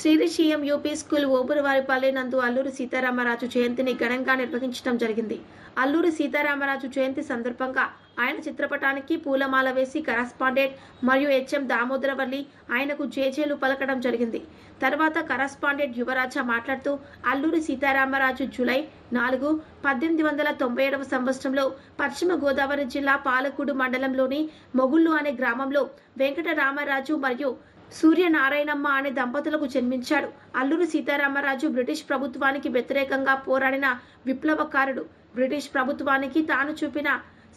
Srisailam UP school ఓబురువారిపల్లి నందు అల్లూరి సీతారామరాజు జయంతిని ఘనంగా నిర్వహించడం జరిగింది. అల్లూరి సీతారామరాజు జయంతి సందర్భంగా ఆయన చిత్రపటానికి పూలమాల వేసి కరస్పాండెంట్ మరియు హెచ్ఎం దామోదరవల్లి ఆయనకు జేజేలు పలకడం జరిగింది. తర్వాత కరస్పాండెంట్ యువరాజ మాట్లాడుతూ అల్లూరి సీతారామరాజు జూలై 4, 1897 సంవత్సరంలో పశ్చిమ గోదావరి జిల్లా పాలకుడు మండలంలోని మొగుళ్ళు అనే గ్రామంలో వెంకటరామరాజు మరియు సూర్యనారాయణమ్మ అనే దంపతులకు జన్మించాడు. అల్లూరి సీతారామరాజు బ్రిటిష్ ప్రభుత్వానికి వ్యతిరేకంగా పోరాడిన విప్లవకారుడు. బ్రిటిష్ ప్రభుత్వానికి తాను చూపిన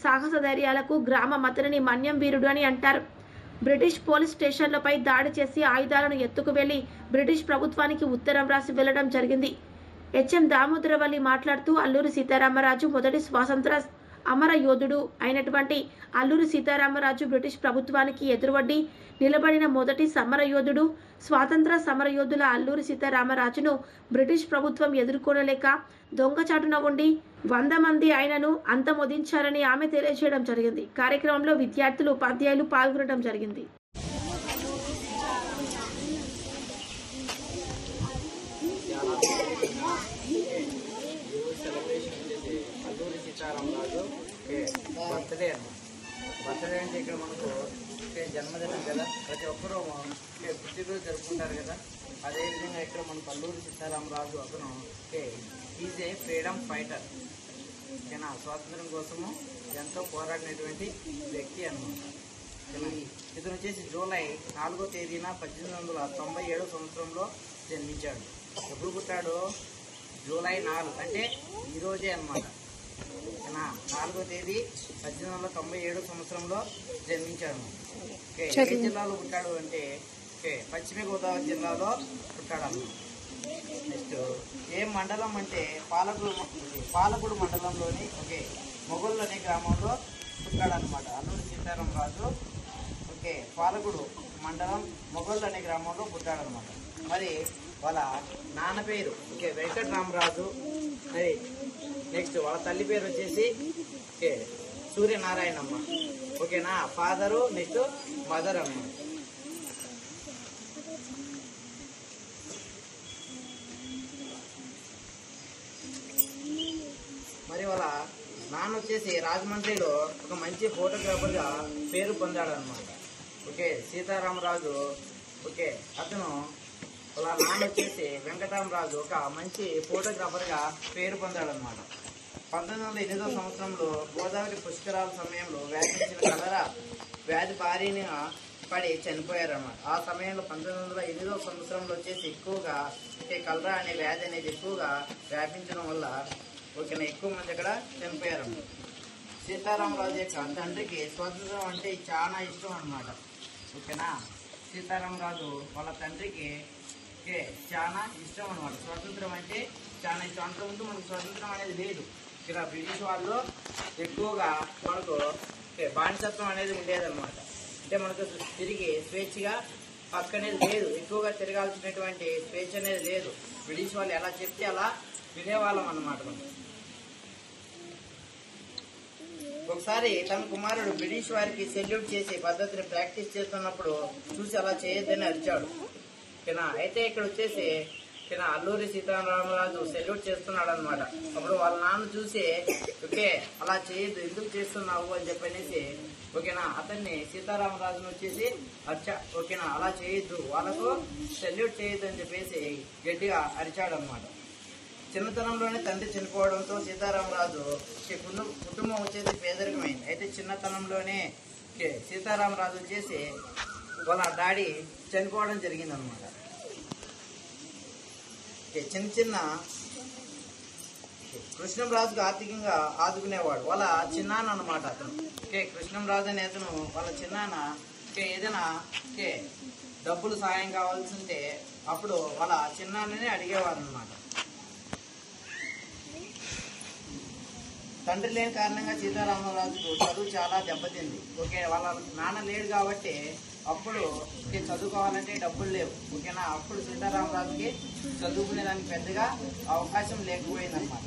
సాహస ధైర్యాలకు గ్రామ మతనిని మన్యం వీరుడు అని అంటారు. బ్రిటిష్ పోలీస్ స్టేషన్లపై దాడి చేసి ఆయుధాలను ఎత్తుకు వెళ్లి బ్రిటిష్ ప్రభుత్వానికి ఉత్తరం రాసి వెళ్లడం జరిగింది. హెచ్ఎం దామోదరవల్లి మాట్లాడుతూ అల్లూరి సీతారామరాజు మొదటి స్వాతంత్ర అమర యోధుడు అయినటువంటి అల్లూరి సీతారామరాజు బ్రిటిష్ ప్రభుత్వానికి ఎదురువడ్డి నిలబడిన మొదటి సమరయోధుడు. స్వాతంత్ర సమరయోధుల అల్లూరి సీతారామరాజును బ్రిటిష్ ప్రభుత్వం ఎదుర్కొనలేక దొంగచాటున ఉండి 100 మంది ఆయనను అంతమొదించారని ఆమె తెలియజేయడం జరిగింది. కార్యక్రమంలో విద్యార్థులు, ఉపాధ్యాయులు పాల్గొనడం జరిగింది. బర్త్డే అంటే ఇక్కడ మనకు జన్మదినం కదా, ప్రతి ఒక్కరూ పుట్టినరోజు జరుపుకుంటారు కదా. అదేవిధంగా ఇక్కడ మనకు అల్లూరి సీతారామరాజు అతను ఈజ్ ఏ ఫ్రీడమ్ ఫైటర్. ఓకేనా, స్వాతంత్రం కోసము ఎంతో పోరాడినటువంటి వ్యక్తి అన్నమాట. ఇతను వచ్చేసి జూలై 4వ తేదీన 1897 సంవత్సరంలో జన్మించాడు. ఎప్పుడు పుట్టాడు? జూలై 4 అంటే ఈరోజే అన్నమాట. 4వ తేదీ 1897 సంవత్సరంలో జన్మించాడు. ఏ జిల్లాలో పుట్టాడు అంటే పశ్చిమ గోదావరి జిల్లాలో పుట్టాడు అన్నమాట. నెక్స్ట్ ఏ మండలం అంటే పాలకుడు మండలంలోని మొగుళ్ళు అనే గ్రామంలో పుట్టాడు అనమాట అల్లూరి సీతారామరాజు. పాలకుడు మండలం మొగుళ్ళు అనే గ్రామంలో పుట్టాడు అనమాట. మరి వాళ్ళ నాన్న పేరు వెంకటరామరాజు. మరి నెక్స్ట్ వాళ్ళ తల్లి పేరు వచ్చేసి సూర్యనారాయణమ్మ. ఓకేనా, ఫాదరు నెక్స్ట్ మదర్ అమ్మ. మరి వాళ్ళ నాన్న వచ్చేసి రాజమండ్రిలో ఒక మంచి ఫోటోగ్రాఫర్గా పేరు పొందాడు అనమాట. సీతారామరాజు అతను వాళ్ళ నాన్న వచ్చేసి వెంకటరామరాజు ఒక మంచి ఫోటోగ్రాఫర్గా పేరు పొందాడు అనమాట. 1908వ సంవత్సరంలో గోదావరి పుష్కరాల సమయంలో వ్యాపించిన కలరా వ్యాధి బారిన పడి చనిపోయారన్నమాట. ఆ సమయంలో 1908వ సంవత్సరంలో వచ్చేసి ఎక్కువగా కలరా అనే వ్యాధి అనేది ఎక్కువగా వ్యాపించడం వల్ల ఎక్కువ మంది అక్కడ చనిపోయారన్నమాట. సీతారామరాజు యొక్క తండ్రికి స్వాతంత్రం అంటే చాలా ఇష్టం అన్నమాట. ఓకేనా, సీతారామరాజు వాళ్ళ తండ్రికి చాలా ఇష్టం అనమాట. స్వాతంత్రం అంటే చాలా ఇష్టం. అంతకుముందు మనకు స్వాతంత్రం అనేది లేదు. ఇక్కడ బ్రిటిష్ వాళ్ళు ఎక్కువగా మనకు బానిసత్వం అనేది ఉండేదన్నమాట. అంటే మనకు తిరిగి స్వేచ్ఛగా పక్కనేది లేదు, ఎక్కువగా తిరగాల్సినటువంటి స్వేచ్ఛ అనేది లేదు. బ్రిటిష్ వాళ్ళు ఎలా చెప్తే అలా వినేవాళ్ళం అన్నమాట. మనం ఒకసారి తన కుమారుడు బ్రిటిష్ వారికి సెల్యూట్ చేసే పద్ధతిని ప్రాక్టీస్ చేస్తున్నప్పుడు చూసి అలా చేయొద్దని అరిచాడు. అయితే ఇక్కడ వచ్చేసి అల్లూరి సీతారామరాజు సెల్యూట్ చేస్తున్నాడు అనమాట. అప్పుడు వాళ్ళ నాన్న చూసి అలా చేయొద్దు, ఎందుకు చేస్తున్నావు అని చెప్పనేసి అతన్ని సీతారామరాజును వచ్చేసి అలా చేయొద్దు, వాళ్ళకు సెల్యూట్ చేయొద్దు అని చెప్పేసి గట్టిగా అరిచాడు అనమాట. చిన్నతనంలోనే తండ్రి చనిపోవడంతో సీతారామరాజు కుటుంబం వచ్చేసి పేదరికమైంది. అయితే చిన్నతనంలోనే సీతారామరాజు వచ్చేసి వాళ్ళ డాడీ చనిపోవడం జరిగింది అనమాట. చిన్న కృష్ణంరాజుకు ఆర్థికంగా ఆదుకునేవాడు. వాళ్ళ చిన్నాన్న అనమాట అతను. కృష్ణంరాజు అనే అతను వాళ్ళ చిన్నాన్న ఏదైనా డబ్బులు సాయం కావాల్సి ఉంటే అప్పుడు వాళ్ళ చిన్నాన్ననే అడిగేవారు అనమాట. తండ్రి లేని కారణంగా సీతారామరాజుకు చదువు చాలా దెబ్బతింది. వాళ్ళ నాన్న లేడు కాబట్టి అప్పుడు చదువుకోవాలంటే డబ్బులు లేవు. అప్పుడు సీతారామరాజుకి చదువుకునే దానికి పెద్దగా అవకాశం లేకపోయిందన్నమాట.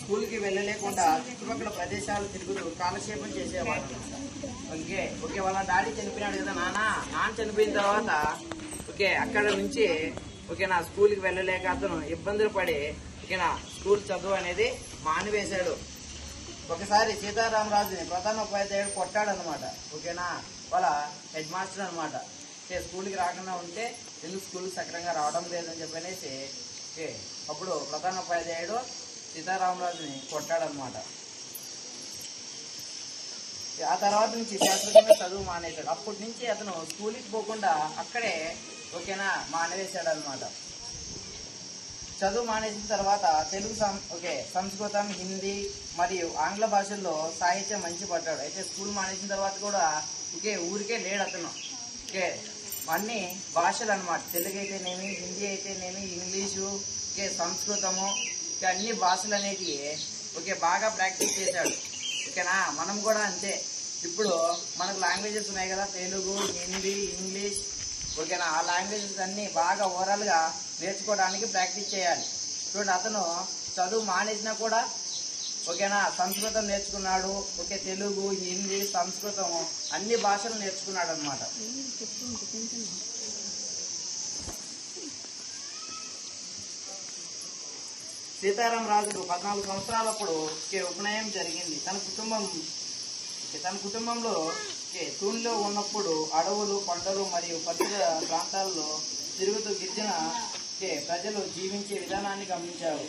స్కూల్కి వెళ్ళలేకుండా చుట్టుపక్కల ప్రదేశాలు తిరుగుతూ కాలక్షేపం చేసేవాడు అనమాట. ఓకే వాళ్ళ డాడీ చనిపోయినాడు కదా, నాన్న చనిపోయిన తర్వాత అక్కడ నుంచి నా స్కూల్కి వెళ్ళలేక అతను ఇబ్బందులు పడి స్కూల్ చదువు అనేది మానివేశాడు. ఒకసారి సీతారామరాజుని ప్రధానోపాధ్యాయుడు కొట్టాడు అనమాట. వాళ్ళ హెడ్ మాస్టర్ అనమాట. స్కూల్కి రాకుండా ఉంటే ఎందుకు స్కూల్కి సక్రంగా రావడం లేదని చెప్పనేసి అప్పుడు ప్రధానోపాధ్యాయుడు సీతారామరాజుని కొట్టాడనమాట. ఆ తర్వాత నుంచి శాశ్వతంగా చదువు మానేశాడు. అప్పటి నుంచి అతను స్కూల్కి పోకుండా అక్కడే మానేశాడు అనమాట. చదువు మానేసిన తర్వాత తెలుగు సంస్కృతం, హిందీ మరియు ఆంగ్ల భాషల్లో సాహిత్యం మంచి పడ్డాడు. అయితే స్కూల్ మానేసిన తర్వాత కూడా ఊరికే లేడు అతను. అన్ని భాషలు అనమాట. తెలుగు అయితేనేమి, హిందీ అయితేనేమి, ఇంగ్లీషు, సంస్కృతము, అన్ని భాషలు అనేవి బాగా ప్రాక్టీస్ చేశాడు. మనం కూడా అంతే. ఇప్పుడు మనకు లాంగ్వేజెస్ ఉన్నాయి కదా, తెలుగు, హిందీ, ఇంగ్లీష్. ఆ లాంగ్వేజెస్ అన్ని బాగా ఓవరాల్గా నేర్చుకోవడానికి ప్రాక్టీస్ చేయాలి. చూడండి, అతను చదువు మానేసినా కూడా సంస్కృతం నేర్చుకున్నాడు. తెలుగు, హిందీ, సంస్కృతం అన్ని భాషలు నేర్చుకున్నాడు అనమాట. సీతారామరాజుకు 14 సంవత్సరాలప్పుడు ఉపనయనం జరిగింది. తన కుటుంబంలో తూనిలో ఉన్నప్పుడు అడవులు, కొండలు మరియు పరిసర ప్రాంతాల్లో తిరుగుతూ గిరిజన ప్రజలు జీవించే విధానాన్ని గమనించారు.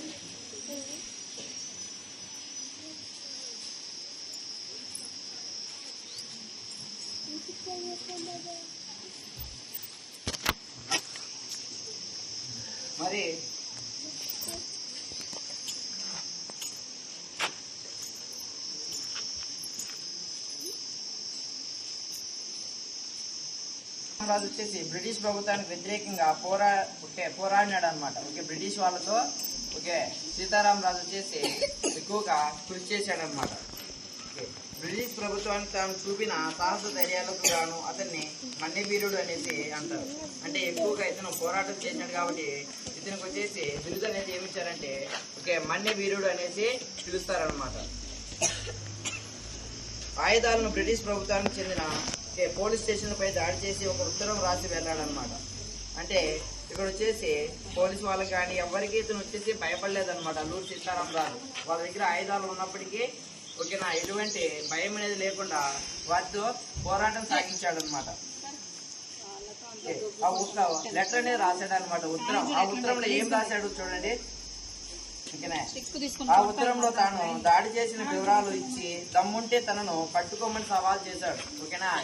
మరి రాజు బ్రిటిష్ ప్రభుత్వానికి వ్యతిరేకంగా పోరాడినాడు అనమాట. బ్రిటిష్ వాళ్ళతో సీతారామరాజు ఎక్కువగా కృషి చేశాడనమాట. బ్రిటిష్ ప్రభుత్వానికి తాను చూపిన సాహస ధైర్యాలకు గాను అతన్ని మన్యవీరుడు అనేసి అంటారు. అంటే ఎక్కువగా ఇతను పోరాటం చేసినాడు కాబట్టి ఇతనికి బిరుదు అనేది ఏమిచ్చారంటే మన్యవీరుడు అనేసి పిలుస్తారనమాట. ఆయుధాలను బ్రిటిష్ ప్రభుత్వానికి చెందిన పోలీస్ స్టేషన్లపై దాడి చేసి ఒక ఉత్తరం రాసి వెళ్ళాడనమాట. అంటే ఇక్కడ పోలీసు వాళ్ళకి కానీ ఎవరికి ఇతను భయపడలేదనమాట. అల్లూరి సీతారామరాజు వాళ్ళ దగ్గర ఆయుధాలు ఉన్నప్పటికీ ఎటువంటి భయం అనేది లేకుండా వాటితో పోరాటం సాగించాడు అనమాట. ఆ లెటర్ అనేది రాశాడు అనమాట, ఉత్తరం. ఆ ఉత్తరంలో ఏం రాశాడు చూడండి. ఆ ఉత్తరంలో తాను దాడి చేసిన వివరాలు ఇచ్చి దమ్ముంటే తనను పట్టుకోమని సవాల్ చేశాడు.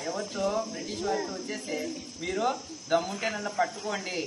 ఎవరితో? బ్రిటిష్ వారితో మీరు దమ్ముంటే నన్ను పట్టుకోండి